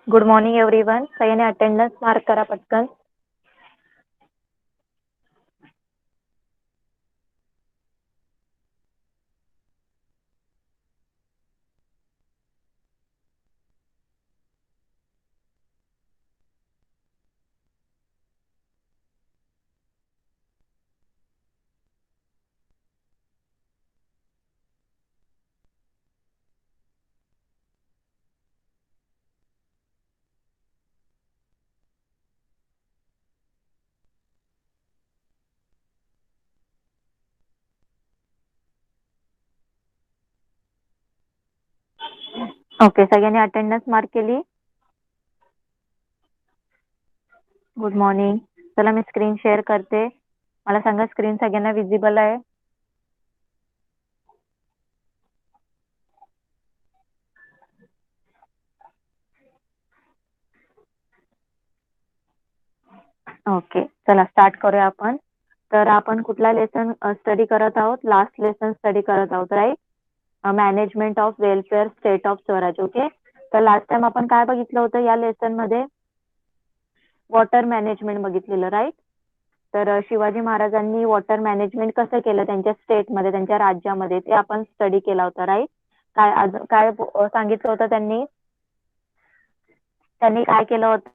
Good morning everyone. सगळ्यांनी attendance mark करा पटकन. ओके, सगळ्यांनी अटेंडन्स मार्क केली. Good morning. चला मी स्क्रीन शेअर करते. मला सांगा स्क्रीन सगळ्यांना विजिबल आहे? ओके, चला स्टार्ट करूया आपण. तर आपण कुठला लेसन स्टडी करत आहोत? लास्ट लेसन स्टडी करत आहोत, right? Management of welfare state of Swaraj. Okay, तर लास्ट टाइम आपण काय बघितलं होतं या लेसन मध्ये? वॉटर मॅनेजमेंट बघितलेलं, राईट? तर शिवाजी महाराजांनी वॉटर मॅनेजमेंट कसं केलं त्यांच्या स्टेटमध्ये, त्यांच्या राज्यामध्ये, ते आपण स्टडी केला होता, राईट? काय सांगितलं होतं त्यांनी? त्यांनी काय केलं होतं?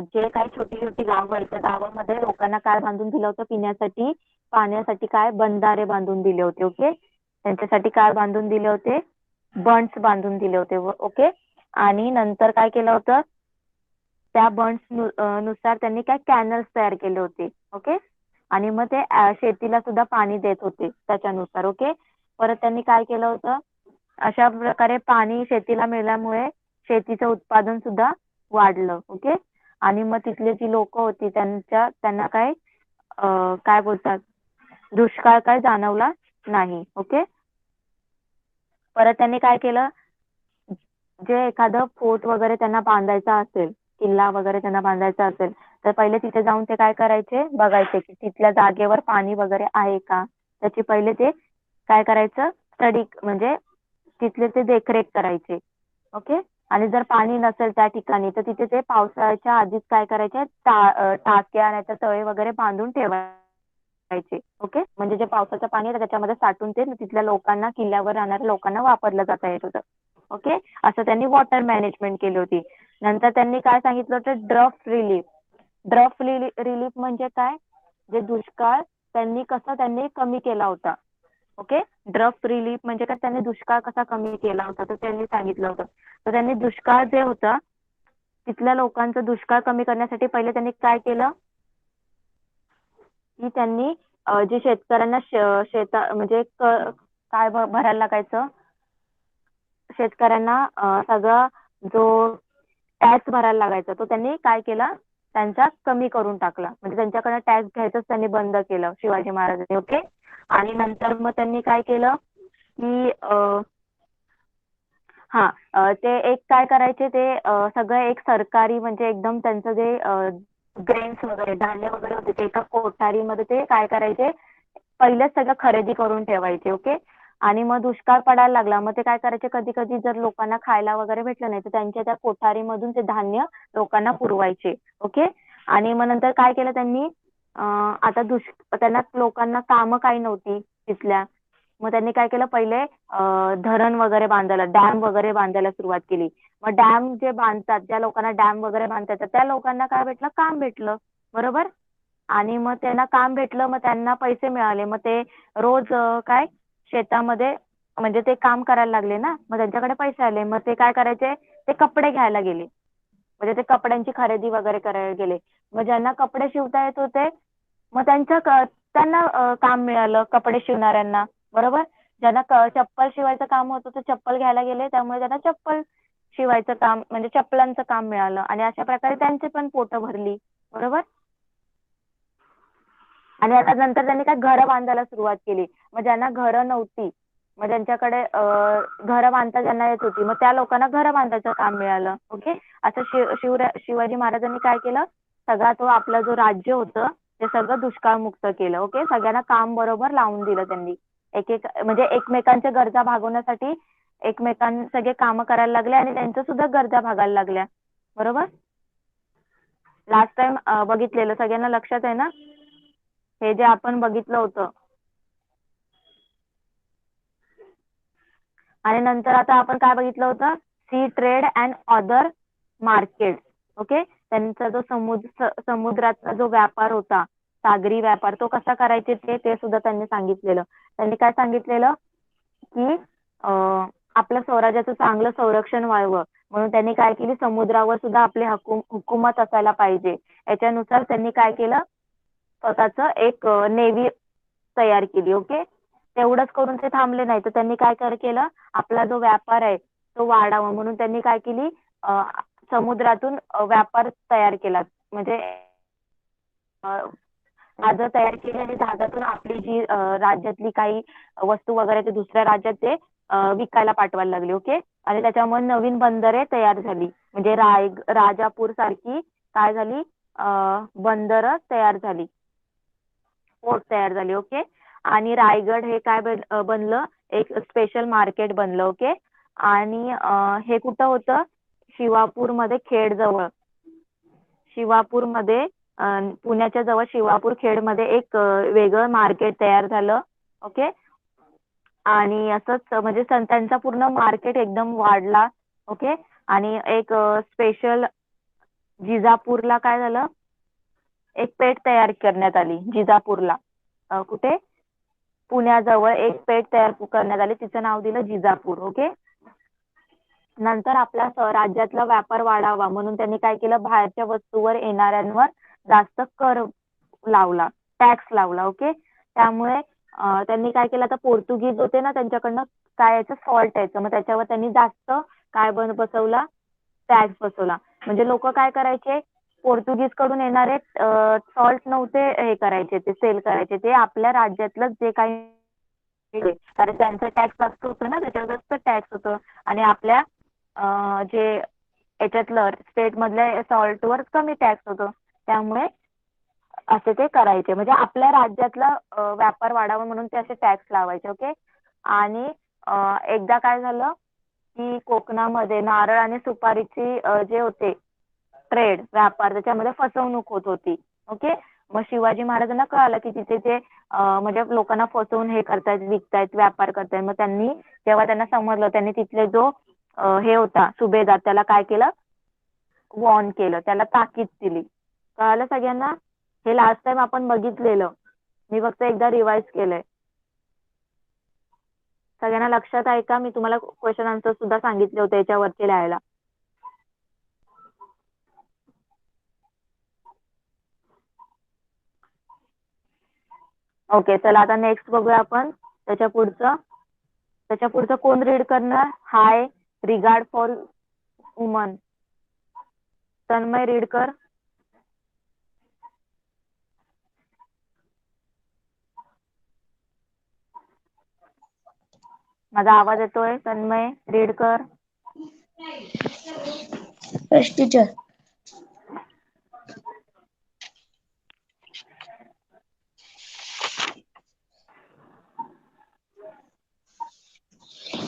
जे काही छोटी छोटी गावं आहेत त्या गावामध्ये लोकांना काय बांधून दिलं होतं? पिण्यासाठी, पाण्यासाठी काय बंधारे बांधून दिले होते. ओके, त्यांच्यासाठी काय बांधून दिले होते? बंड्स बांधून दिले होते. ओके, आणि नंतर काय केलं होतं? त्या बंड्स नुसार त्यांनी काय कॅनल्स तयार केले होते. ओके, आणि मग ते शेतीला सुद्धा पाणी देत होते त्याच्यानुसार. ओके, परत त्यांनी काय केलं होतं? अशा प्रकारे पाणी शेतीला मिळाल्यामुळे शेतीचं उत्पादन सुद्धा वाढलं. ओके, आणि मग तिथली जी लोक होती त्यांना काय बोलतात, दुष्काळ काय जाणवला नाही. ओके, परत त्यांनी काय केलं? जे एखादं फोर्ट वगैरे त्यांना बांधायचा असेल, किल्ला वगैरे त्यांना बांधायचा असेल, तर पहिले तिथे जाऊन ते काय करायचे? बघायचे की तिथल्या जागेवर पाणी वगैरे आहे का. त्याची पहिले ते काय करायचं? स्टडी, म्हणजे तिथले ते देखरेख करायचे. ओके, आणि जर पाणी नसेल त्या ठिकाणी तर तिथे ते पावसाळ्याच्या आधीच काय करायचे? टाक्या नाहीतर तळे वगैरे बांधून ठेवायचे. ओके, म्हणजे जे पावसाचं पाणी आहे त्याच्यामध्ये साठून ते तिथल्या लोकांना, किल्ल्यावर राहणाऱ्या लोकांना वापरलं जाता येत होतं. ओके, असं त्यांनी वॉटर मॅनेजमेंट केली होती. नंतर त्यांनी काय सांगितलं होतं? Drought relief. ड्रफ्ट रिलीफ म्हणजे काय? जे दुष्काळ त्यांनी कमी केला होता. ओके, ड्रफ्ट रिलीफ म्हणजे काय? त्यांनी दुष्काळ कसा कमी केला होता तर त्यांनी सांगितलं होतं. तर त्यांनी दुष्काळ जे होता तिथल्या लोकांचा दुष्काळ कमी करण्यासाठी पहिले त्यांनी काय केलं की त्यांनी जे शेतकऱ्यांना शेता म्हणजे काय भरायला लागायचं शेतकऱ्यांना, सगळा जो टॅक्स भरायला लागायचा तो त्यांनी काय केला? त्यांचा कमी करून टाकला. म्हणजे त्यांच्याकडे टॅक्स घ्यायचंच त्यांनी बंद केलं शिवाजी महाराजांनी. ओके, आणि नंतर मग त्यांनी काय केलं की ते एक काय करायचे? ते सगळं एक सरकारी, म्हणजे एकदम त्यांचं जे ग्रेन्स वगैरे, धान्य वगैरे होते ते एका कोठारीमध्ये ते काय करायचे? पहिलेच सगळं खरेदी करून ठेवायचे. ओके, आणि मग दुष्काळ पडायला लागला मग ते काय करायचे? कधी कधी जर लोकांना खायला वगैरे भेटलं नाही तर त्यांच्या त्या कोठारीमधून ते धान्य लोकांना पुरवायचे. ओके, आणि मग नंतर काय केलं त्यांनी? आता त्यांना लोकांना कामं काही नव्हती तिथल्या. मग त्यांनी काय केलं? पहिले धरण वगैरे बांधायला, डॅम वगैरे बांधायला सुरुवात केली. मग डॅम जे बांधतात, ज्या लोकांना डॅम वगैरे बांधता येतात त्या लोकांना काय भेटलं? काम भेटलं, बरोबर? आणि मग त्यांना काम भेटलं, मग त्यांना पैसे मिळाले. मग ते रोज काय शेतामध्ये, म्हणजे ते काम करायला लागले ना, मग त्यांच्याकडे पैसे आले. मग ते काय करायचे? ते कपडे घ्यायला गेले, म्हणजे ते कपड्यांची खरेदी वगैरे करायला गेले. मग ज्यांना कपडे शिवता येत होते मग त्यांना काम मिळालं कपडे शिवणाऱ्यांना, बरोबर? ज्यांना चप्पल शिवायचं काम होतं ते चप्पल घ्यायला गेले, त्यामुळे त्यांना चप्पल शिवायचं काम, म्हणजे चप्पलांचं काम मिळालं. आणि अशा प्रकारे त्यांची पण पोटं भरली, बरोबर? आणि आता नंतर त्यांनी काय घरं बांधायला सुरुवात केली. मग ज्यांना घरं नव्हती, मग ज्यांच्याकडे घरं बांधता ज्यांना येत होती, मग त्या लोकांना घरं बांधायचं काम मिळालं. ओके, असं शिवाजी महाराजांनी काय केलं? सगळा तो आपलं जो राज्य होतं ते सगळं दुष्काळमुक्त केलं. ओके, सगळ्यांना काम बरोबर लावून दिलं त्यांनी. एक एक म्हणजे एकमेकांच्या गरजा भागवण्यासाठी सगळे कामं करायला लागले आणि त्यांच्या सुद्धा गरजा भागायला लागल्या. बरोबर. लास्ट टाइम बघितलेलं सगळ्यांना लक्षात आहे ना, हे जे आपण बघितलं होतं. आणि नंतर आता आपण काय बघितलं होतं, sea trade and other market. Okay. त्यांचा जो समुद्राचा जो व्यापार होता, सागरी व्यापार, तो कसा करायचे ते सुद्धा त्यांनी सांगितलेलं. त्यांनी काय सांगितलेलं की आपल्या स्वराज्याचं चांगलं संरक्षण व्हावं म्हणून त्यांनी काय केली, समुद्रावर सुद्धा आपली हुकूमत असायला पाहिजे. याच्यानुसार त्यांनी काय केलं, स्वतःच एक नेव्ही तयार केली. ओके. तेवढंच करून ते थांबले नाही, तर त्यांनी काय केलं, आपला जो व्यापार आहे तो वाढावा म्हणून त्यांनी काय केली, समुद्रातून व्यापार तयार केला. म्हणजे जहाजं तयार केली आणि जहाजातून आपली जी राज्यातली काही वस्तू वगैरे ते दुसऱ्या राज्यात ते विकायला पाठवायला लागले. ओके. आणि त्याच्यामुळे नवीन बंदरे तयार झाली. म्हणजे राजापूर सारखी काय झाली, बंदरं तयार झाली, पोर्ट तयार झाली. ओके. आणि रायगड हे काय बनलं, एक स्पेशल मार्केट बनलं. ओके. आणि हे कुठं होतं, शिवापूरमध्ये, खेड जवळ. शिवापूरमध्ये पुण्याच्या जवळ शिवापूर खेडमध्ये एक वेगळं मार्केट तयार झालं. ओके. आणि असंच म्हणजे त्यांचा पूर्ण मार्केट एकदम वाढला. ओके. आणि एक स्पेशल जिजापूरला काय झालं, एक पेठ तयार करण्यात आली जिजापूरला. कुठे, पुण्याजवळ एक पेठ तयार करण्यात आली, तिचं नाव दिलं जिजापूर. ओके. नंतर आपल्या राज्यातला व्यापार वाढावा म्हणून त्यांनी काय केलं, बाहेरच्या वस्तूवर येणाऱ्यांवर जास्त कर लावला, टॅक्स लावला. ओके. त्यामुळे त्यांनी काय केलं, आता पोर्तुगीज होते ना, त्यांच्याकडनं काय यायचं, सॉल्ट यायचं, मग त्याच्यावर त्यांनी जास्त काय बसवला, टॅक्स बसवला. म्हणजे लोक काय करायचे, पोर्तुगीज कडून येणारे सॉल्ट नव्हते हे करायचे, ते सेल करायचे, ते आपल्या राज्यातलं जे काही, कारण त्यांचं टॅक्स जास्त होतं ना, त्याच्यावर जास्त टॅक्स होतं. आणि आपल्या जे याच्यातलं स्टेट मधल्या सॉल्टवर कमी टॅक्स होतो. त्यामुळे असे ते करायचे, म्हणजे आपल्या राज्यातला व्यापार वाढावा म्हणून ते असे टॅक्स लावायचे. ओके. आणि एकदा काय झालं की कोकणामध्ये नारळ आणि सुपारीची जे होते ट्रेड, व्यापार, त्याच्यामध्ये फसवणूक होत होती. ओके. मग शिवाजी महाराजांना कळालं की तिथे ते म्हणजे लोकांना फसवून हे करतायत, विकतायत, व्यापार करतायत. मग जेव्हा त्यांना समजलं, त्यांनी तिथले जो हे होता सुभेदार, त्याला काय केलं, वॉर्न केलं, त्याला ताकीद दिली. कळालं सगळ्यांना. हे लास्ट टाइम आपण बघितलेलं, मी फक्त एकदा रिवाइज केलंय. सगळ्यांना लक्षात आहे का, मी तुम्हाला क्वेश्चन आन्सर सुद्धा सांगितले होते याच्यावरती लिहायला. ओके. चला आता नेक्स्ट बघूया आपण त्याच्या पुढचं कोण रीड करणार, high regard for woman. Tanmay read कर. माझा आवाज येतोय, तन्मय रीड कर. Teacher.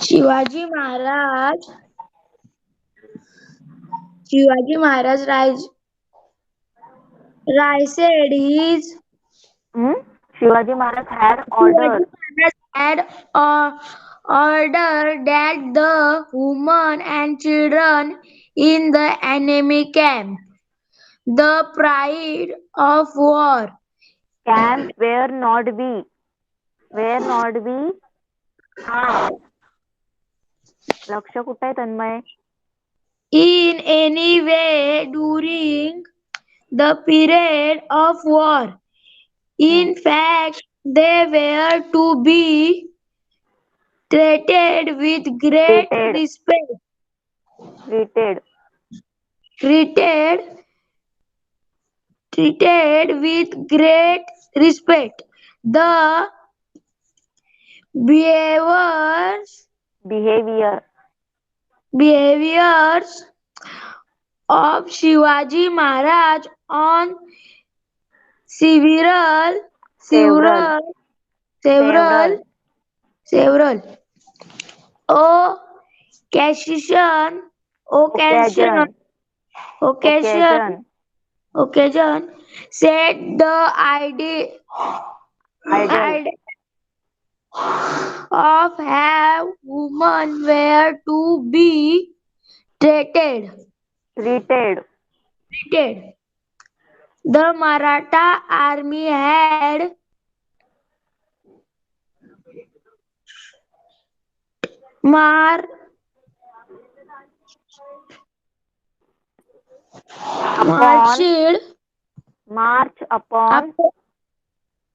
Shivaji Maharaj Rai said his Shivaji Maharaj had ordered that the women and children in the enemy camp, the pride of war, camp where not be harmed. लक्ष कुठे आहे Tanmay, in any way during the period of war. In fact, they were to be treated with great respect. Treated with great respect. The behaviors of Shivaji Maharaj on several several several occasion, occasion, occasion, occasion, set the idle, idea of have women were to be treated. treated, treated. The Maratha army had mar- upon, marched march up, upon,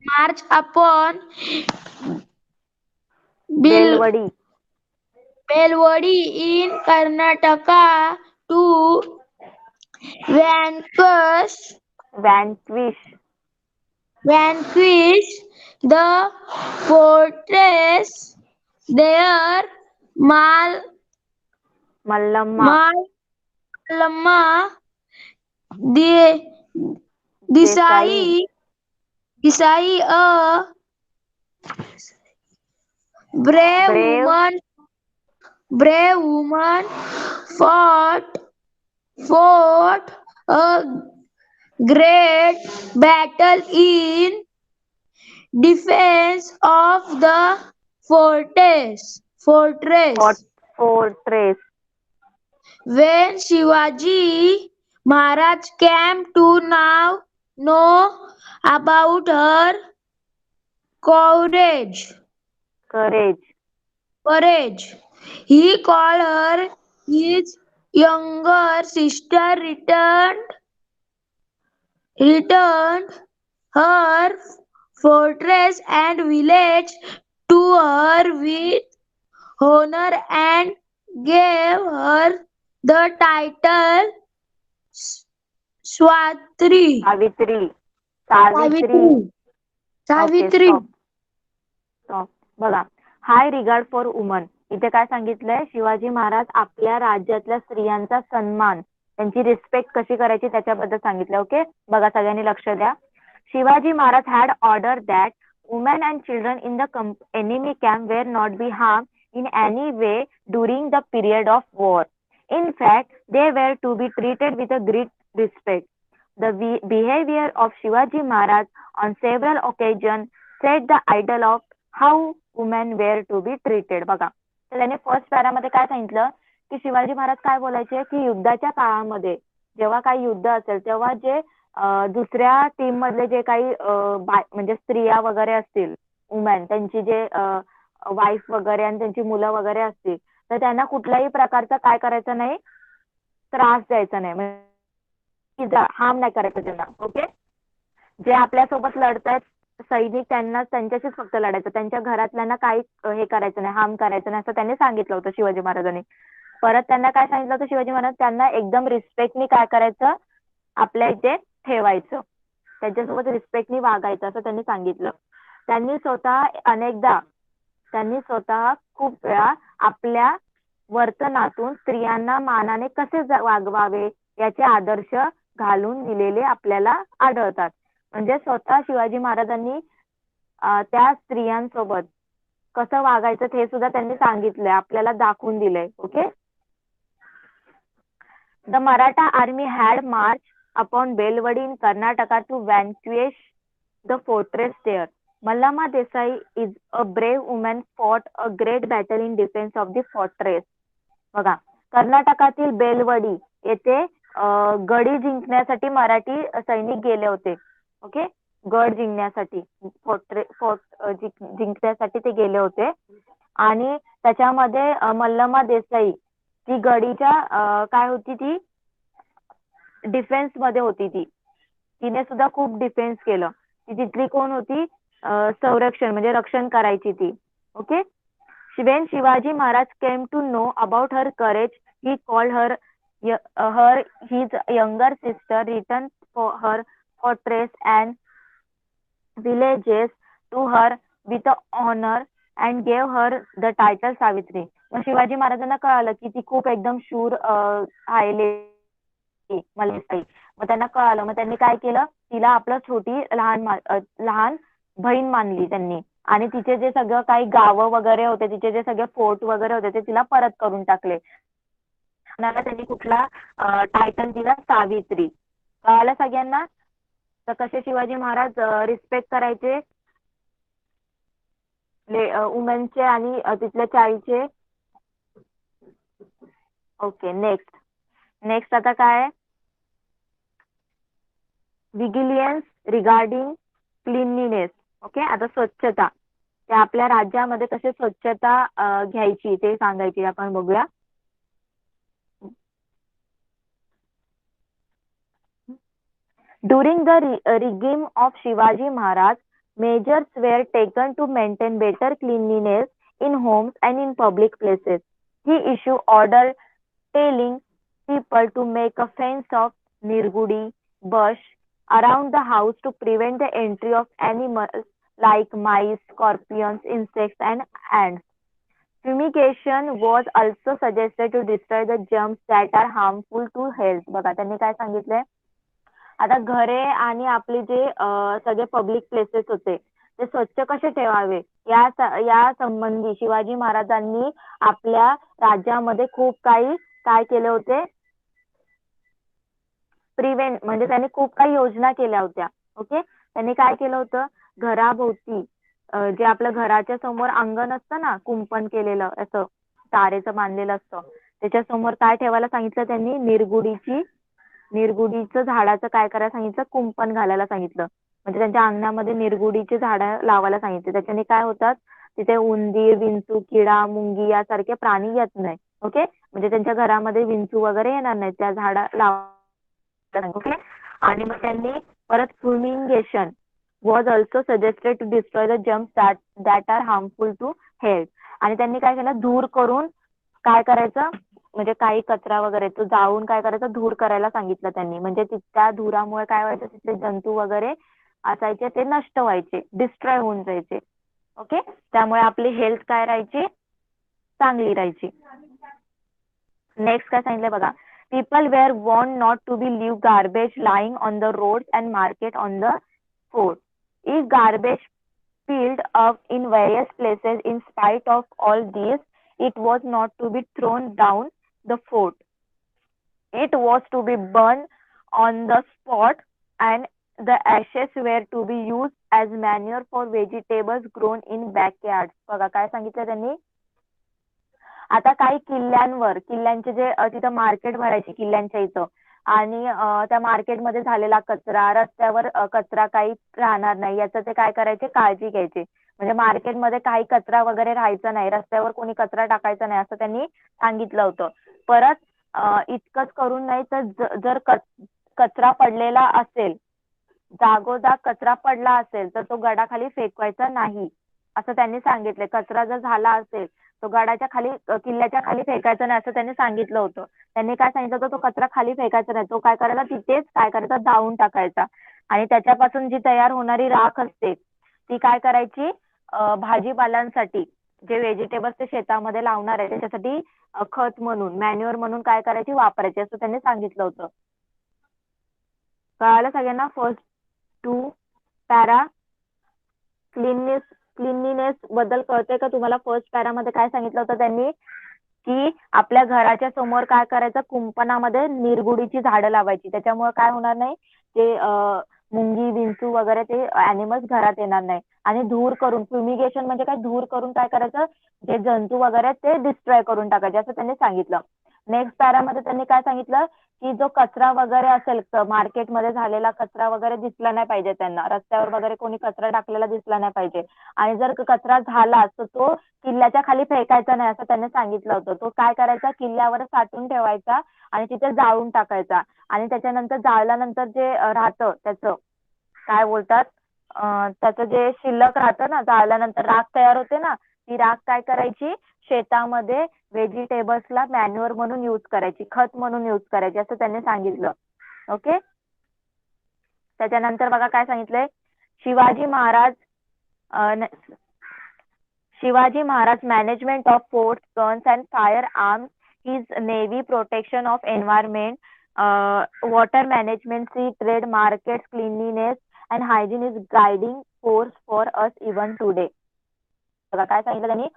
march upon Bil- Belwadi, Belwadi in Karnataka to vanquish vanquish, vanquish the fortress there. Mal Mallamma, Mallamma the Desai, Desai, a brave brave, woman, brave woman fought fought a great battle in defense of the fortress. fort, Fortress. fortress, When Shivaji Maharaj came to now know about her courage, courage, courage, he called her his younger sister, returned her fortress and village to her with honor and gave her the title Swatri. Savitri, Savitri, Savitri. Okay Savitri. Stop stop बघा हाय regard for woman इथे काय सांगितलंय शिवाजी महाराज आपल्या राज्यातल्या स्त्रियांचा सन्मान त्यांची respect कशी करायची त्याच्याबद्दल सांगितलं ओके बघा सगळ्यांनी लक्ष द्या Shivaji Maharaj had order that women and children in the enemy camp were not be harmed in any way during the period of war. In fact, they were to be treated with a great respect. The behavior of Shivaji Maharaj on several occasions set the idol of how women were to be treated. बघा तर त्याने first पॅरामध्ये काय सांगितलं की शिवाजी महाराज काय बोलायचे की युद्धाच्या काळामध्ये जेव्हा काही युद्ध असेल तेव्हा जे दुसऱ्या टीम मधले जे काही म्हणजे स्त्रिया वगैरे असतील वुमेन त्यांची जे वाईफ वगैरे आणि त्यांची मुलं वगैरे असतील तर त्यांना कुठल्याही प्रकारचा काय करायचं नाही त्रास द्यायचा नाही म्हणजे हार्म नाही करायचं त्यांना ओके जे आपल्यासोबत लढतायत सैनिक त्यांना त्यांच्याशीच फक्त लढायचं त्यांच्या घरातल्यांना काही हे करायचं नाही हार्म करायचं नाही असं त्यांनी सांगितलं होतं शिवाजी महाराजांनी परत त्यांना काय सांगितलं होतं शिवाजी महाराज त्यांना एकदम रिस्पेक्टनी काय करायचं आपल्या इथे ठेवायचं त्यांच्यासोबत रिस्पेक्टनी वागायचं असं त्यांनी सांगितलं त्यांनी स्वतः खूप वेळा आपल्या वर्तनातून स्त्रियांना मानाने कसे वागवावे याचे आदर्श घालून दिलेले आपल्याला आढळतात म्हणजे स्वतः शिवाजी महाराजांनी त्या स्त्रियांसोबत कसं वागायचं हे सुद्धा त्यांनी सांगितलंय आपल्याला दाखवून दिलंय okay the Maratha army had march upon Belwadi in Karnataka to vanquish the fortress there. Mallama Desai is a brave woman fought a great battle in defense of the fortress. बघा कर्नाटकातील बेलवडी येथे गडी जिंकण्यासाठी मराठी सैनिक गेले होते ओके गड जिंकण्यासाठी फोर्ट जिंकण्यासाठी ते गेले होते आणि त्याच्यामध्ये मल्लमा देसाई ती गडीच्या काय होती ती डिफेन्स मध्ये होती ती तिने सुद्धा खूप डिफेन्स केलं ती तिथली कोण होती संरक्षण म्हणजे रक्षण करायची ती okay when Shivaji Maharaj came to know about her courage, he called her his younger sister, returned for her fortress and villages to her with honor and gave her the title Savitri. मग शिवाजी महाराजांना कळालं की ती खूप एकदम शूर आहे मलेसाई मग त्यांना कळालं मग त्यांनी काय केलं तिला आपलं छोटी लहान बहीण मानली त्यांनी आणि तिचे जे सगळं काही गावं वगैरे होते, तिचे जे सगळे फोर्ट वगैरे होते ते तिला परत करून टाकले. कोणाला त्यांनी कुठला टायटल दिला? सावित्री. कळालं सगळ्यांना? तर कसे शिवाजी महाराज रिस्पेक्ट करायचे वुमेनचे आणि तिथल्या चाळीचे. Okay, next. नेक्स्ट आता काय? विजिलियन्स रिगार्डिंग क्लीनलीनेस. ओके, आता स्वच्छता. ते आपल्या राज्यामध्ये कसे स्वच्छता घ्यायची ते सांगायची. आपण बघूया. During the regime of Shivaji Maharaj, measures were taken to maintain better cleanliness in homes and in public places. He issued order telling people to make a fence of nirgudi bush around the house to prevent the entry of animals like mice, scorpions, insects, and ants. Fumigation was also suggested to destroy the germs that are harmful to health. बघा त्यांनी काय सांगितलंय? आता घरे आणि आपले जे सगळे पब्लिक प्लेसेस होते ते स्वच्छ कसे ठेवावे या संबंधी शिवाजी महाराजांनी आपल्या राज्यामध्ये खूप काही काय केले होते? प्रिव्हेंट म्हणजे त्यांनी खूप काही योजना केल्या होत्या. ओके, त्यांनी काय केलं होतं? घराभोवती जे आपलं घराच्या समोर अंगण असतं ना, कुंपण केलेलं असं तारेचं बांधलेलं असतं, त्याच्या समोर काय ठेवायला सांगितलं त्यांनी? निरगुडीचं झाडाचं काय करायला सांगितलं? कुंपण घालायला सांगितलं. म्हणजे त्यांच्या अंगणामध्ये निरगुडीची झाडं लावायला सांगितले. त्याच्याने काय होतात? तिथे उंदीर, विंचू, किडा, मुंगी यासारखे प्राणी येत नाही. ओके, म्हणजे त्यांच्या घरामध्ये विंचू वगैरे येणार नाही त्या झाडा ओके. आणि मग त्यांनी परत fumigation was also suggested to destroy the germs that are harmful to health. आणि त्यांनी काय केलं? धूर करून काय करायचं? म्हणजे काही कचरा वगैरे तो जाळून काय करायचं? धूर करायला सांगितलं त्यांनी. म्हणजे त्या धुरामुळे काय व्हायचं? तिथले जंतू वगैरे असायचे ते नष्ट व्हायचे, डिस्ट्रॉय होऊन जायचे. ओके, त्यामुळे आपली हेल्थ काय राहायची? चांगली राहायची. नेक्स्ट काय सांगितलंय बघा. People were warned not to be leave garbage lying on the roads and market on the fort. If garbage piled up in various places, in spite of all this, it was not to be thrown down the fort. It was to be burned on the spot, and the ashes were to be used as manure for vegetables grown in backyards. बघा काय सांगितलं त्यांनी? आता काही किल्ल्यांचे जे तिथं market भरायची किल्ल्यांच्या इथं, आणि त्या मार्केटमध्ये झालेला कचरा, रस्त्यावर कचरा काही राहणार नाही याचं ते काय करायचे? काळजी घ्यायचे. म्हणजे मार्केटमध्ये काही कचरा वगैरे राहायचा नाही, रस्त्यावर कोणी कचरा टाकायचा नाही असं त्यांनी सांगितलं होतं. परत इतकंच करून नाही तर जर कचरा पडलेला असेल, जागोजाग कचरा पडला असेल तर तो गडाखाली फेकवायचा नाही असं त्यांनी सांगितले. कचरा जर झाला असेल तो गडाच्या खाली किल्ल्याच्या खाली फेकायचा नाही असं त्यांनी सांगितलं होतं. त्यांनी काय सांगितलं होतं? तो कचरा खाली फेकायचा नाही, तो काय करायचा? तिथेच काय करायचा? जाळून टाकायचा. आणि त्याच्यापासून जी तयार होणारी राख असते ती काय करायची? भाजीपालांसाठी जे व्हेजिटेबल्स ते शेतामध्ये लावणार आहे त्याच्यासाठी खत म्हणून, मॅन्युअर म्हणून काय करायची? वापरायची असं त्यांनी सांगितलं होतं. कळालं सगळ्यांना? फर्स्ट 2 पॅरा क्लिनलीनेस बद्दल कळतंय का तुम्हाला? फर्स्ट पॅरामध्ये काय सांगितलं होतं त्यांनी? की आपल्या घराच्या समोर काय करायचं? कुंपणामध्ये निरगुडीची झाडं लावायची. त्याच्यामुळे काय होणार नाही? ते मुंगी, विंचू वगैरे ते अॅनिमल्स घरात येणार नाही. आणि धूर करून, फ्युमिगेशन म्हणजे काय? धूर करून काय करायचं? जे जंतू वगैरे आहेत ते डिस्ट्रॉय करून टाकायचे असं त्यांनी सांगितलं. नेक्स्ट पॅरामध्ये त्यांनी काय सांगितलं? की जो कचरा वगैरे असेल मार्केटमध्ये झालेला कचरा वगैरे दिसला नाही पाहिजे त्यांना, रस्त्यावर वगैरे कोणी कचरा टाकलेला दिसला नाही पाहिजे. आणि जर कचरा झाला तर तो किल्ल्याच्या खाली फेकायचा नाही असं त्यांनी सांगितलं होतं. तो काय करायचा? किल्ल्यावर साठवून ठेवायचा आणि तिथे जाळून टाकायचा. आणि त्याच्यानंतर जाळल्यानंतर जे राहतं त्याचं काय बोलतात, त्याचं जे शिल्लक राहतं ना, जाळल्यानंतर राख तयार होते ना, ती राख काय करायची? शेतामध्ये व्हेजिटेबल्सला मॅन्युअर म्हणून यूज करायची, खत म्हणून यूज करायची असं त्यांनी सांगितलं. ओके, त्याच्यानंतर बघा काय सांगितलंय? Shivaji Maharaj Shivaji Maharaj management of forts, guns and firearms, his navy protection of environment, water management, sea trade, markets, cleanliness and hygiene is guiding force for us even today. बघा काय सांगितलं त्यांनी,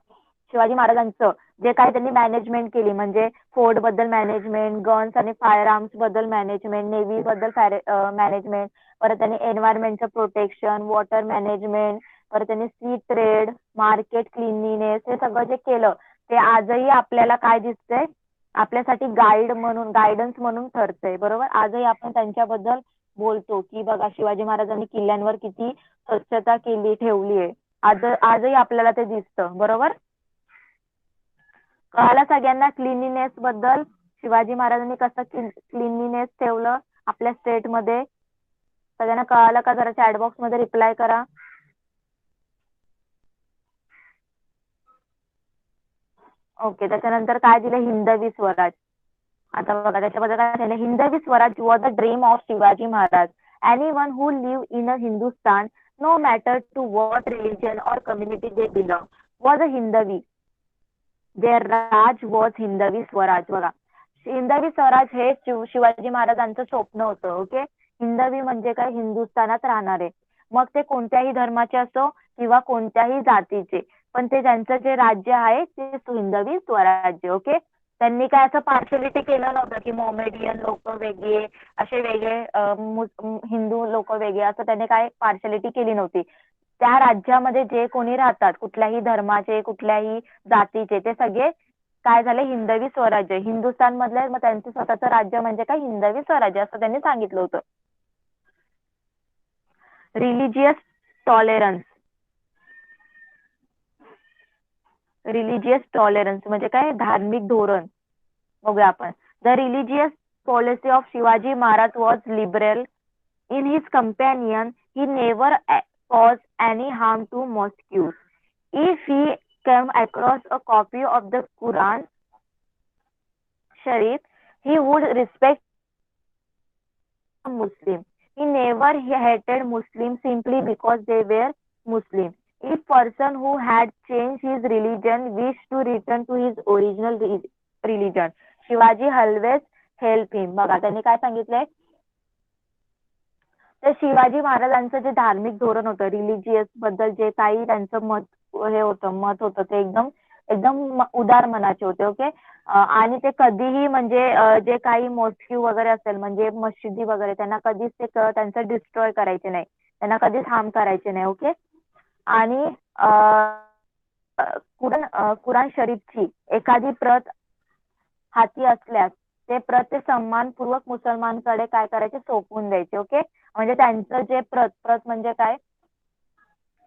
शिवाजी महाराजांचं जे काय त्यांनी मॅनेजमेंट केली, म्हणजे फोर्ट बद्दल मॅनेजमेंट, गन्स आणि फायर आर्म्स बद्दल मॅनेजमेंट, नेव्ही बद्दल मॅनेजमेंट, परत त्यांनी एन्व्हायरमेंटचं प्रोटेक्शन, वॉटर मॅनेजमेंट, परत त्यांनी सी ट्रेड, मार्केट क्लिनलीनेस, हे सगळं जे केलं ते आजही आपल्याला काय दिसतंय, आपल्यासाठी गायडन्स म्हणून ठरतंय. बरोबर, आजही आपण त्यांच्याबद्दल बोलतो की बघा शिवाजी महाराजांनी किल्ल्यांवर किती स्वच्छता ठेवली आहे. आजही आपल्याला ते दिसतं. बरोबर, कळालं सगळ्यांना क्लिनलीनेस बद्दल, शिवाजी महाराजांनी कसं क्लिनलीनेस ठेवलं आपल्या स्टेट मध्ये? सगळ्यांना कळालं का? जरा चॅट बॉक्स मध्ये रिप्लाय करा. ओके, त्याच्यानंतर काय दिलं, हिंदवी स्वराज. आता बघा त्याच्याबद्दल काय झालं, Hindavi Swaraj was the dream of Shivaji Maharaj. Anyone who live in a Hindustan, no matter to what religion or community they belong, was a Hindavi. Their Raj was हिंदवी स्वराज. बघा, हिंदवी स्वराज हे शिवाजी महाराजांचं स्वप्न होतं. ओके, हिंदवी म्हणजे काय, हिंदुस्थानात राहणारे, मग ते कोणत्याही धर्माचे असो किंवा कोणत्याही जातीचे, पण ते त्यांचं जे राज्य आहे ते हिंदवी स्वराज्य. ओके, त्यांनी काय असं पार्शलिटी केलं नव्हतं की मोमेडियन लोक वेगळे, असे वेगळे हिंदू लोक वेगळे, असं त्यांनी काय पार्शलिटी केली नव्हती. त्या राज्यामध्ये जे कोणी राहतात, कुठल्याही धर्माचे, कुठल्याही जातीचे, ते सगळे काय झाले, हिंदवी स्वराज्य, हिंदुस्थान मधले, मग त्यांचं स्वतःचं राज्य म्हणजे काय, हिंदवी स्वराज्य, असं त्यांनी सांगितलं होतं. रिलिजियस टॉलरन्स, रिलिजियस टॉलरन्स म्हणजे काय, धार्मिक धोरण. बघूया आपण. The religious policy of Shivaji Maharaj was liberal. In his companion he never caused any harm to mosques. If he came across a copy of the Quran Sharif, he would respect Muslim. He never hated Muslims simply because they were Muslim. If person who had changed his religion wished to return to his original religion, Shivaji always help him. बघा त्यांनी काय सांगितलंय, तर शिवाजी महाराजांचं जे धार्मिक धोरण होतं, रिलिजियस बद्दल जे काही त्यांचं मत होतं ते एकदम एकदम उदार मनाचे होते. ओके, आणि ते कधीही म्हणजे जे काही मॉस्क्यू वगैरे असेल, म्हणजे मशिदी वगैरे, त्यांना कधीच ते त्यांचं डिस्ट्रॉय करायचे नाही, त्यांना कधीच हार्म करायचे नाही. ओके, आणि कुराण शरीफची एखादी प्रत हाती असल्यास ते प्रत ते सन्मानपूर्वक मुसलमानकडे काय करायचे, सोपवून द्यायचे. ओके, म्हणजे त्यांचं जे प्रत म्हणजे काय,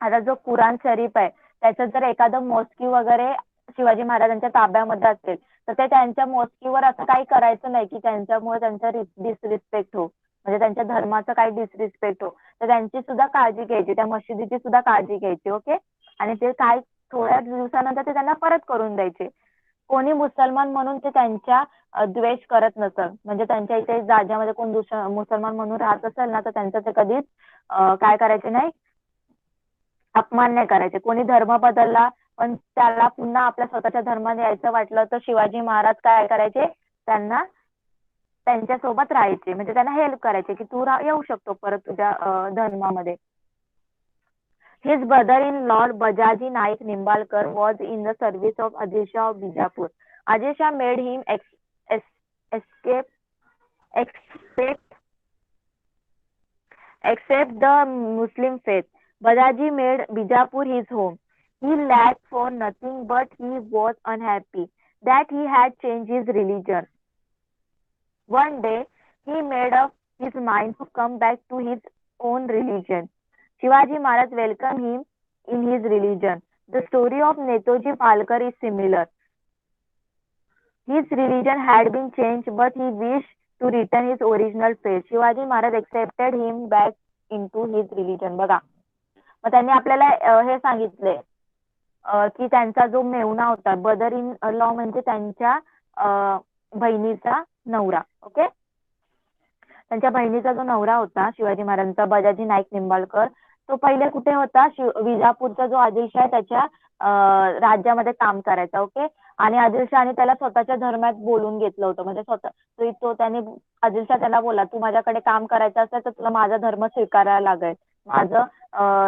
आता जो कुराण शरीफ आहे त्याचं जर एखादं मॉस्क्यू वगैरे शिवाजी महाराजांच्या ताब्यामध्ये असेल, तर ते त्यांच्या मॉस्क्यूवर असं काही करायचं नाही की त्यांच्यामुळे त्यांचा डिसरिस्पेक्ट हो, म्हणजे त्यांच्या धर्माचं काही डिसरिस्पेक्ट हो, तर त्यांची सुद्धा काळजी घ्यायची, त्या मशिदीची सुद्धा काळजी घ्यायची. ओके, आणि ते काय थोड्या दिवसानंतर ते त्यांना परत करून द्यायचे. कोणी मुसलमान म्हणून ते त्यांच्या द्वेष करत नसत, म्हणजे त्यांच्या इथे राज्यामध्ये कोण मुसलमान म्हणून राहत असेल ना, तर त्यांचं ते कधीच काय करायचे नाही, अपमान नाही करायचे. कोणी धर्म बदलला पण त्याला पुन्हा आपल्या स्वतःच्या धर्माने यायचं वाटलं, तर शिवाजी महाराज काय करायचे, त्यांना त्यांच्यासोबत राहायचे, म्हणजे त्यांना हेल्प करायचे की तू येऊ शकतो परत तुझ्या धर्मामध्ये. His brother-in-law Bajaji Naik Nimbalkar was in the service of Adil Shah of Bijapur. Adil Shah made him escape accept the Muslim faith. Bajaji made Bijapur his home. He lacked for nothing, but he was unhappy that he had changed his religion. One day, he made up his mind to come back to his own religion. Shivaji Maharaj welcomed him in his religion. The story of Netaji Palkar is similar. His religion had been changed, but he wished to return his original faith. Shivaji Maharaj accepted him back into his religion. बघा, मग त्यांनी आपल्याला हे सांगितले की त्यांचा जो मेहुणा होता, ब्रदर इन लॉ म्हणजे त्यांच्या बहिणीचा नवरा. ओके, त्यांच्या बहिणीचा जो नवरा होता शिवाजी महाराजांचा, बजाजी नाईक निंबाळकर, तो पहिले कुठे होता, विजापूरचा जो आदिलशाह त्याच्या राज्यामध्ये काम करायचा. ओके, आणि आदिलशहाने त्याला स्वतःच्या धर्मात बोलून घेतलं होतं, म्हणजे तो त्याने आदिलशाह त्याला बोला, तू माझ्याकडे काम करायचं असेल तर तुला माझा धर्म स्वीकारायला लागेल, माझं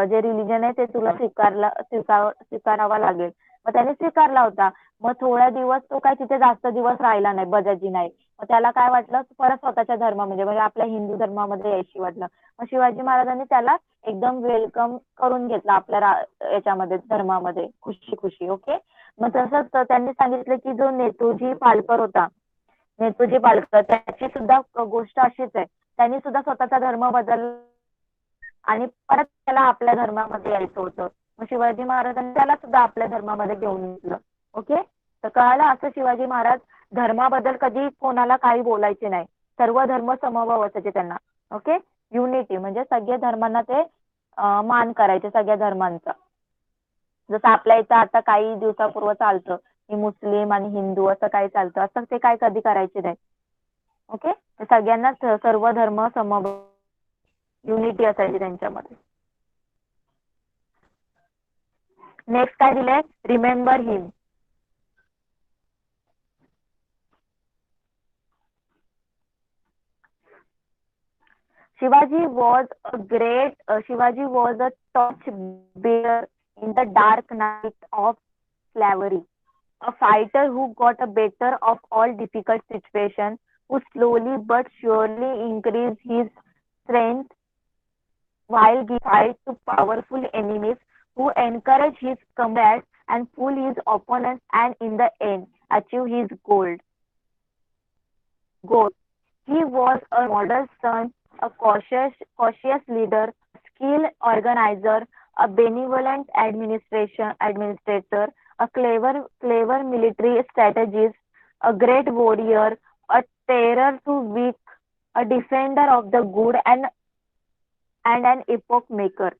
जे रिलिजन आहे ते तुला स्वीकारावा लागेल. मग त्याने स्वीकारला होता. मग थोड्या दिवस तो काय तिथे जास्त दिवस राहिला नाही, बजाजी नाही. मग त्याला काय वाटलं, परत स्वतःच्या धर्मामध्ये म्हणजे आपल्या हिंदू धर्मामध्ये यायची वाटलं. मग शिवाजी महाराजांनी त्याला एकदम वेलकम करून घेतला आपल्या याच्यामध्ये धर्मामध्ये खुशी खुशी. ओके. मग तसंच त्यांनी सांगितलं की जो नेताजी पालकर होता, नेताजी पालकर, त्याची सुद्धा गोष्ट अशीच आहे. त्यांनी सुद्धा स्वतःचा धर्म बदलला आणि परत त्याला आपल्या धर्मामध्ये यायचं होतं. मग शिवाजी महाराजांनी त्याला सुद्धा आपल्या धर्मामध्ये घेऊन घेतलं. ओके. तर कळालं, असं शिवाजी महाराज धर्माबद्दल कधी कोणाला काही बोलायचे नाही. सर्व धर्म समभाव असायचे त्यांना. ओके. युनिटी म्हणजे सगळ्या धर्मांना ते मान करायचे, सगळ्या धर्मांचा. जसं आपल्या इथं आता काही दिवसापूर्वी चालतं की मुस्लिम आणि हिंदू असं काही चालतं, असं ते काय कधी करायचे नाही. ओके. सगळ्यांना सर्व धर्म समभाव, युनिटी असायची त्यांच्यामध्ये. नेक्स्ट काय दिलंय, remember him. Shivaji was a torch bearer in the dark night of slavery, a fighter who got a better of all difficult situations, who slowly but surely increased his strength while giving fight to powerful enemies, who encouraged his comrades and fooled his opponents, and in the end achieved his goal. He was a model son, a cautious leader, a skilled organizer, a benevolent administrator, a clever military strategist, a great warrior, a terror to weak, a defender of the good, and an epoch maker.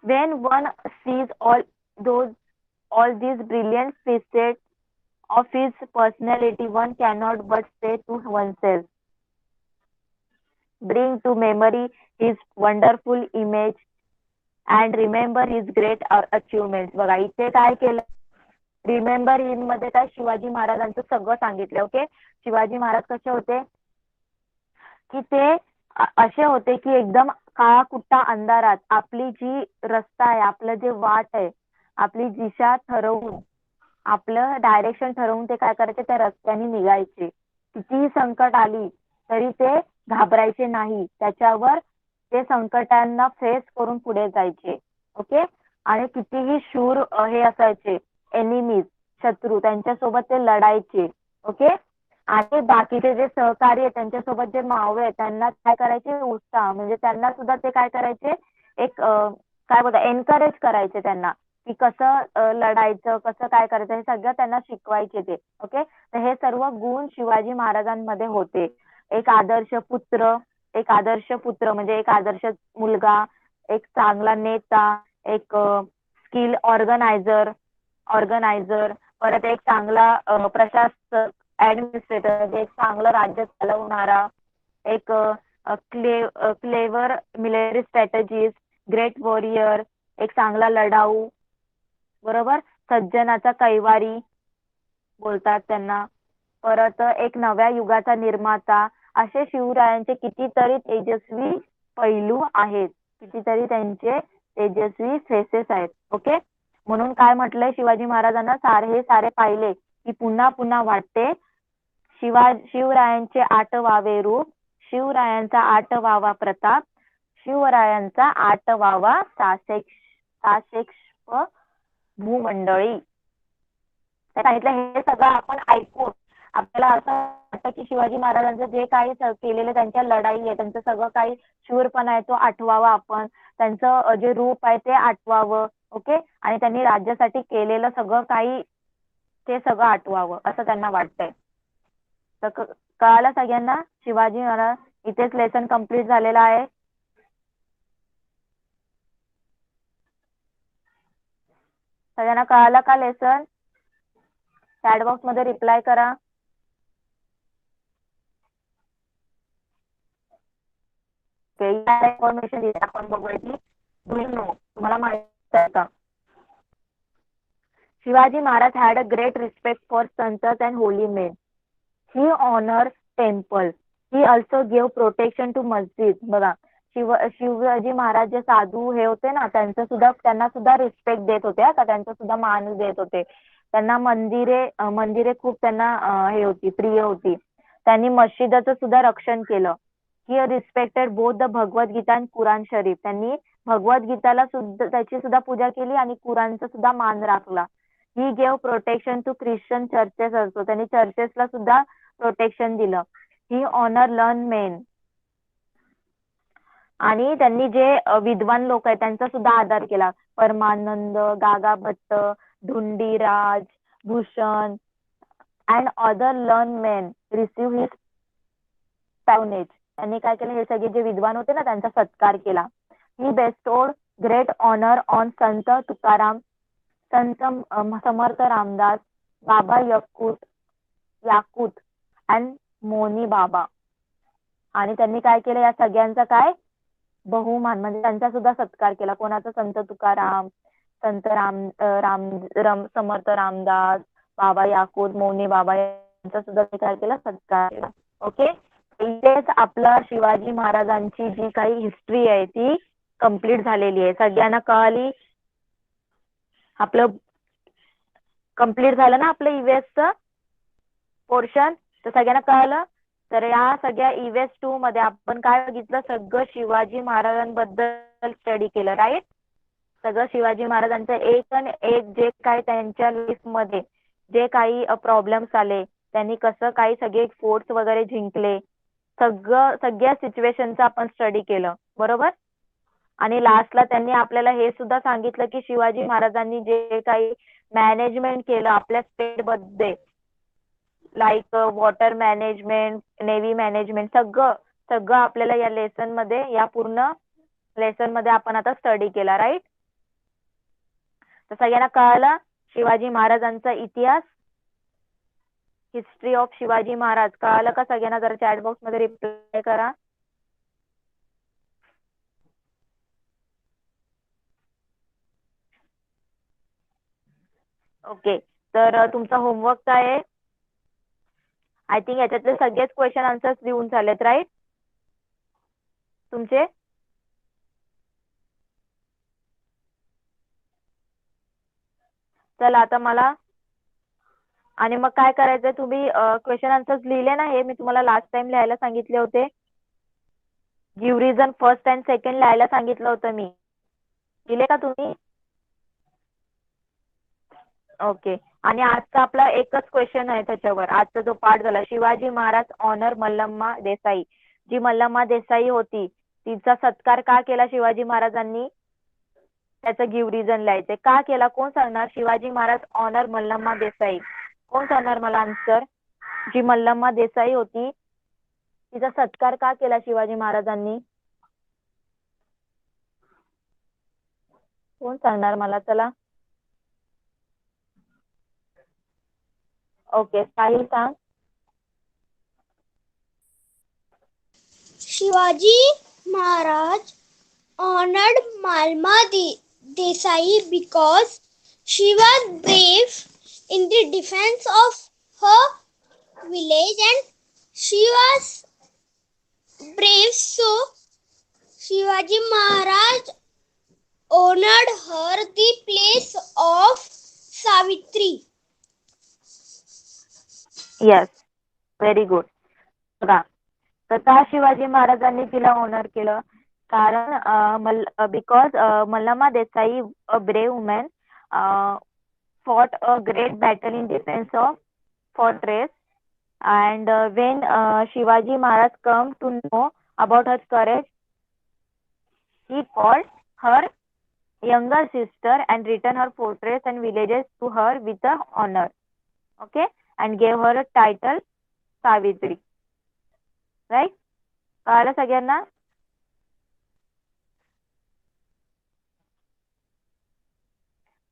When one sees all these brilliant facets of his personality, one cannot but say to oneself, bring to memory his wonderful image and remember his great achievements. बघा इथे काय केलं, remember हिम मध्ये काय शिवाजी महाराजांचं सगळं सांगितलं. Okay. Shivaji Maharaj कसे होते की ते असे होते की एकदम काळा कुट्टा अंधारात आपली जी रस्ता आहे, आपलं जे वाट आहे, आपली दिशा ठरवून, आपलं डायरेक्शन ठरवून ते काय करायचे, त्या रस्त्याने निघायचे. कितीही संकट आली तरी ते घाबरायचे नाही, त्याच्यावर ते संकटांना फेस करून पुढे जायचे. ओके. आणि कितीही शूर हे असायचे एनिमीज, शत्रू, त्यांच्यासोबत ते लढायचे. ओके. आणि बाकीचे जे सहकारी आहेत त्यांच्यासोबत जे मावळे आहेत त्यांना काय करायचे, उत्साह म्हणजे त्यांना सुद्धा ते काय करायचे, एक काय बोलतात, एनकरेज करायचे त्यांना की कसं लढायचं, कसं काय करायचं, हे सगळं त्यांना शिकवायचे ते. ओके. तर हे सर्व गुण शिवाजी महाराजांमध्ये होते. एक आदर्श पुत्र म्हणजे एक आदर्श मुलगा, एक चांगला नेता, एक स्किल ऑर्गनायझर, परत एक चांगला प्रशासक, ऍडमिनिस्ट्रेटर म्हणजे एक चांगलं राज्य चालवणारा, एक clever military strategist, great warrior, एक चांगला लढाऊ, बरोबर, सज्जनाचा कैवारी बोलतात त्यांना, परत एक नव्या युगाचा निर्माता. असे शिवरायांचे कितीतरी तेजस्वी पैलू आहेत, कितीतरी त्यांचे तेजस्वी फेसेस आहेत. ओके. म्हणून काय म्हटलंय, शिवाजी महाराजांना हे सारे पाहिले की पुन्हा पुन्हा वाटते शिवरायांचे आठवावे रूप, शिवरायांचा आठवावा प्रताप, शिवरायांचा आठवावा सापेक्ष भूमंडळी. सांगितलं. हे सगळं आपण ऐकून आपल्याला असं वाटतं की शिवाजी महाराजांचं जे काही केलेलं त्यांच्या लढाई आहे, त्यांचं सगळं काही शूरपणा आहे तो आठवावा आपण, त्यांचं जे रूप आहे ते आठवावं. ओके. आणि त्यांनी राज्यासाठी केलेलं सगळं काही ते सगळं आठवावं असं त्यांना वाटतंय. तर कळालं सगळ्यांना शिवाजी महाराज. इथेच लेसन कम्प्लीट झालेला आहे. सगळ्यांना कळालं का लेसन? चॅट बॉक्स मध्ये रिप्लाय करा. इन्फॉर्मेशन दिली आपण बघूया की डू यू नो, तुम्हाला माहिती आहे का? Shivaji Maharaj had a great respect for santas and holy men. He honored temple. He also gave protection to masjid. बघा, शिवाजी महाराज जे साधू हे होते ना, त्यांना सुद्धा रिस्पेक्ट देत होते, का त्यांचा सुद्धा मान देत होते. त्यांना मंदिरे खूप त्यांना हे होती, प्रिय होती. त्यांनी मस्जिदचं सुद्धा रक्षण केलं. ही रिस्पेक्टेड बोथ द भगवद्गीता आणि कुराण शरीफ. त्यांनी भगवद्गीताला सुद्धा त्याची सुद्धा पूजा केली आणि कुराणचा सुद्धा मान राखला. He gave protection to Christian churches असतो. त्यांनी चर्चेसला सुद्धा प्रोटेक्शन दिलं. He honour learn men. आणि त्यांनी जे विद्वान लोक आहेत त्यांचा सुद्धा आदर केला. Paramanand, Gaga Bhatt, Dhundiraj, Bhushan and other learn men receive his patronage. त्यांनी काय केलं, हे सगळे जे विद्वान होते ना त्यांचा सत्कार केला. ही बेस्टोड ग्रेट ऑनर ऑन संत तुकाराम, संत समर्थ रामदास, बाबा याकूत अँड मोनी बाबा. आणि त्यांनी काय केलं, या सगळ्यांचा काय बहुमान म्हणजे त्यांचा सुद्धा सत्कार केला. कोणाचा? संत तुकाराम, संत समर्थ रामदास, बाबा याकूत, मौनी बाबा यांचा सुद्धा काय केला, सत्कार केला. ओके, इथेच आपला शिवाजी महाराजांची जी काही हिस्ट्री आहे ती कंप्लीट झालेली आहे. सगळ्यांना कळाली? आपलं कंप्लीट झालं ना आपलं ईव्हीएसचं पोर्शन? तर सगळ्यांना कळलं? तर या सगळ्या ईव्हीएस 2 मध्ये आपण काय बघितलं, सगळं शिवाजी महाराजांबद्दल स्टडी केलं, राईट? सगळं शिवाजी महाराजांचं एक आणि एक जे काय त्यांच्या लाईफ मध्ये जे काही प्रॉब्लेम्स आले, त्यांनी कसं काही सगळे फोर्ट्स वगैरे जिंकले, सगळ्या सिच्युएशनचं आपण स्टडी केलं, बरोबर? आणि लास्टला त्यांनी आपल्याला हे सुद्धा सांगितलं की शिवाजी महाराजांनी जे काही मॅनेजमेंट केलं आपल्या स्टेट मध्ये, like water management, navy management, सगळं आपल्याला या लेसन मध्ये, या पूर्ण लेसन मध्ये आपण आता स्टडी केला, राईट? तर सगळ्यांना कळलं शिवाजी महाराजांचा इतिहास, हिस्ट्री ऑफ शिवाजी महाराज कळलं का सगळ्यांना? जरा चॅट बॉक्स मध्ये रिप्लाय करा. ओके, तर तुमचा होमवर्क काय आहे? आय थिंक याच्यातले सगळेच क्वेश्चन आन्सर्स लिहून झालेत, राईट तुमचे? चला आता मला, आणि मग काय करायचंय, तुम्ही क्वेश्चन आन्सर्स लिहिले ना, हे मी तुम्हाला लास्ट टाइम लिहायला सांगितले होते. Give reason first and second लिहायला सांगितलं होतं मी, लिहिले का तुम्ही? ओके, आणि आजचा आपला एकच क्वेश्चन आहे त्याच्यावर. आजचा जो पार्ट झाला, शिवाजी महाराज ऑनर मल्लम्मा देसाई. जी मल्लम्मा देसाई होती तिचा सत्कार का केला शिवाजी महाराजांनी, त्याचं गिव्ह रिझन लिहायचंय. का केला कोण सांगणार? शिवाजी महाराज ऑनर मल्लम्मा देसाई. कोण सांगणार मला आन्सर? जी मल्लम्मा देसाई होती तिचा सत्कार का केला शिवाजी महाराजांनी? कोण सांगणार मला? चला, ओके, साहिल सांग. Shivaji Maharaj honored Malma Desai because she was brave in the defense of her village, and she was brave, so Shivaji Maharaj honored her the place of Savitri. Yes, very good. बघा, तर का शिवाजी महाराजांनी तिला honour केलं? कारण because Mallamma Desai, a brave woman, fought a great battle in defense of fortress, and when Shivaji Maharaj come to know about her courage, he called her younger sister and returned her fortress and villages to her with a honor, okay, and gave her a title Savitri, right? कळलं सगळ्यांना?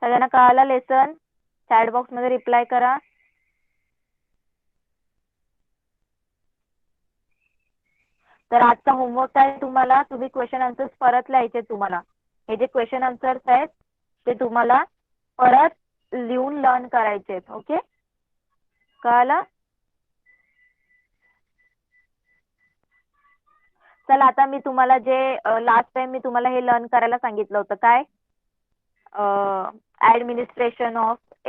सगळ्यांना कळालं lesson? Chat box मध्ये reply करा. तर आजचा homework काय तुम्हाला, तुम्ही क्वेश्चन आन्सर्स परत लिहायचे. तुम्हाला हे जे क्वेश्चन आन्सर्स आहेत ते तुम्हाला परत लिहून लर्न करायचे, ओके? कळालं? चला आता मी तुम्हाला जे लास्ट टाइम मी तुम्हाला हे लर्न करायला सांगितलं होतं काय ऍडमिनिस्ट्रेशन ऑफ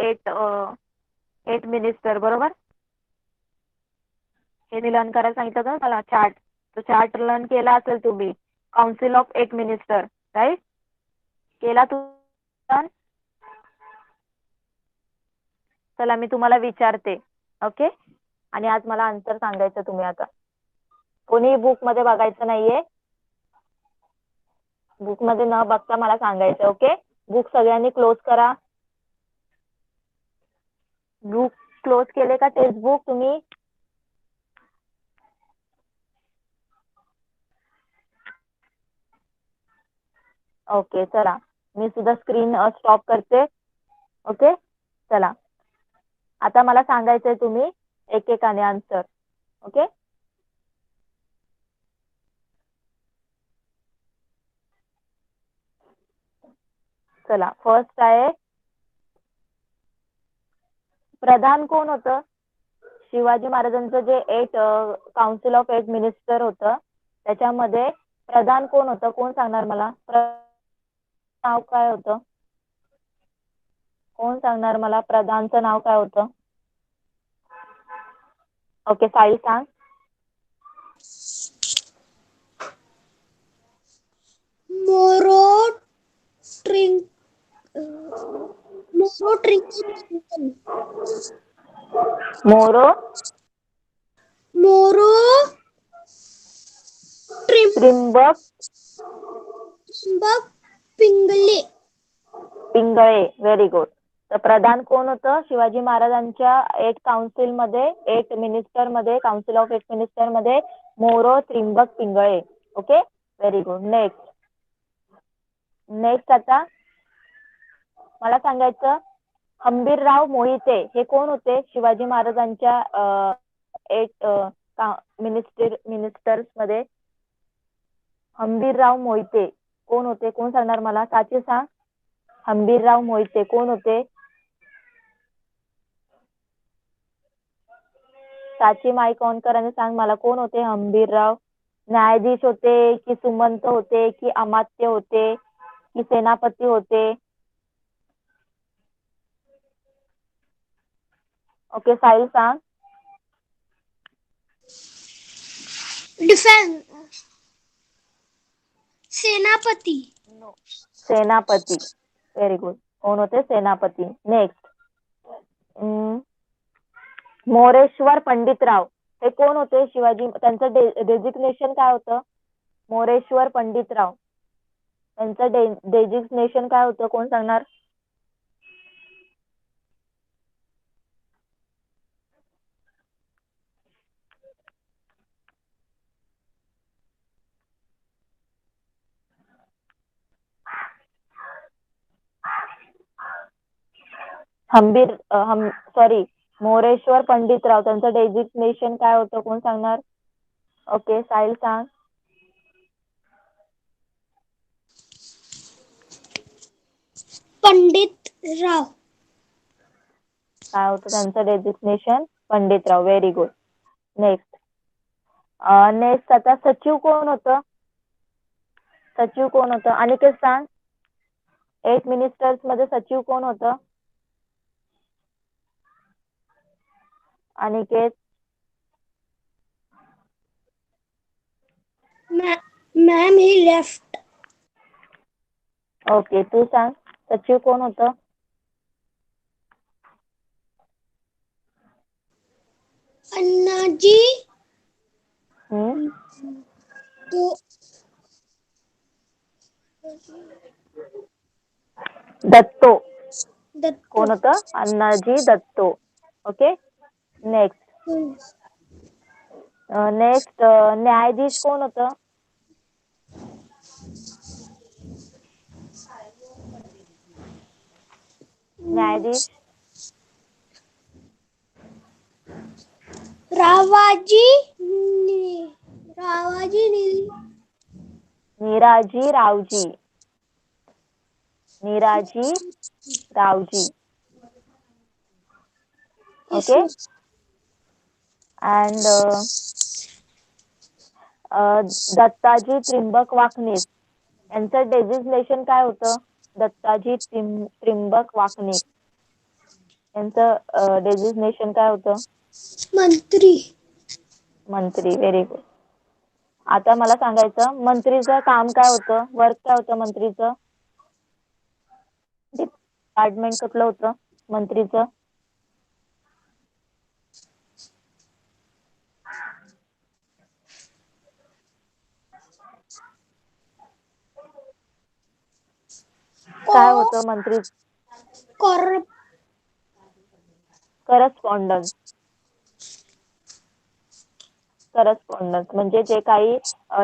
एट मिनिस्टर बरोबर. हे मी लर्न करायला सांगितलं होतं मला चार्ट. तो चार्ट लर्न केला असेल तुम्ही. Council of 8 minister right. केला तू learn? चला मी तुम्हाला विचारते ओके. आणि आज मला आन्सर सांगायचं तुम्ही आता. कोणी बुक मध्ये बघायचं नाहीये. बुक मध्ये न बघता मला सांगायचं ओके. बुक सगळ्यांनी क्लोज करा. बुक क्लोज केले का टेक्स्ट बुक तुम्ही. ओके चला मी सुद्धा स्क्रीन स्टॉप करते ओके. चला आता मला सांगायचंय तुम्ही एकेकाने आन्सर ओके. चला फर्स्ट आहे प्रधान कोण होतं. शिवाजी महाराजांचं जे काउन्सिल ऑफ 8 मिनिस्टर होतं त्याच्यामध्ये प्रधान कोण होतं कोण सांगणार मला. नाव काय होतं कोण सांगणार मला प्रधानचं नाव काय होतं. ओके साई सांग. मोरो ट्रिंक मोरो ट्रिंकल मोरो मोरो त्रिंबक त्रिंबक पिंगले पिंगळे व्हेरी गुड. तर प्रधान कोण होतं शिवाजी महाराजांच्या 8 काउन्सिल मध्ये 8 मिनिस्टर मध्ये काउन्सिल ऑफ 8 मिनिस्टर मध्ये Moro Trimbak Pingale okay very good. Next आता मला सांगायचं हंबीरराव मोहिते हे कोण होते शिवाजी महाराजांच्या 8 मिनिस्टर्स मध्ये. हंबीरराव मोहिते कोण होते कोण सांगणार मला. साची सांग. हंबीरराव मोहिते कोण होते. साची माईक ऑन कर आणि सांग मला कोण होते हंबीरराव. न्यायाधीश होते की सुमंत होते की अमात्य होते की सेनापती होते. ओके साहिल सांग. डिफेंस सेनापती सेनापती व्हेरी गुड. कोण होते सेनापती. नेक्स्ट मोरेश्वर पंडितराव हे कोण होते शिवाजी त्यांचं डेजिग्नेशन काय होतं. मोरेश्वर पंडितराव त्यांचं डेजिग्नेशन काय होतं कोण सांगणार. सॉरी मोरेश्वर पंडितराव त्यांचं डेजिग्नेशन काय होतं कोण सांगणार. ओके साहिल सांग. पंडित राव काय होतं त्यांचं designation Panditrao very good. Next आता सचिव कोण होतं. सचिव कोण होतं अनिकेत सांग. 8 मिनिस्टर्स मध्ये सचिव कोण होतं. अनिकेत. मॅम ही लेफ्ट. ओके तू सांग सचिव कोण होतं. अन्नाजी तो दत्तो दत्तो कोण होतं अण्णाजी दत्तो ओके. नेक्स्ट न्यायाधीश कोण होतं. न्यायाधीश रावाजी निराजी रावजी. निराजी रावजी ओके. अँड दत्ताजी त्रिंबक वाकनीस यांचं डेझिग्नेशन काय होतं? दत्ताजी त्रिंबक वाकनीस यांचं डेझिग्नेशन काय होतं? मंत्री. मंत्री. Very good. आता मला सांगायचं मंत्रीचं काम काय होतं? वर्क काय होतं मंत्रीचं? डिपार्टमेंट कुठलं होतं मंत्रीचं? काय होतं मंत्री? करस्पॉन्डन्स. करस्पॉन्डन्स म्हणजे जे काही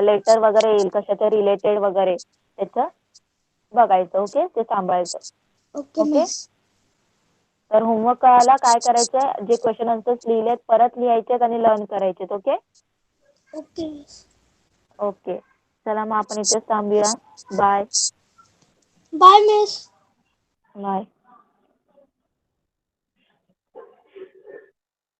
लेटर वगैरे येईल कशाच्या रिलेटेड वगैरे त्याचं बघायचं. ओके, ते सांभाळायचं. Okay okay, miss. तर होमवर्कला काय करायचंय? जे क्वेश्चन आन्सर्स लिहिलेत परत लिहायचेत आणि लर्न करायचेत. Okay okay miss. ओके, चला मग आपण इथेच थांबूया. Bye bye miss. बाय.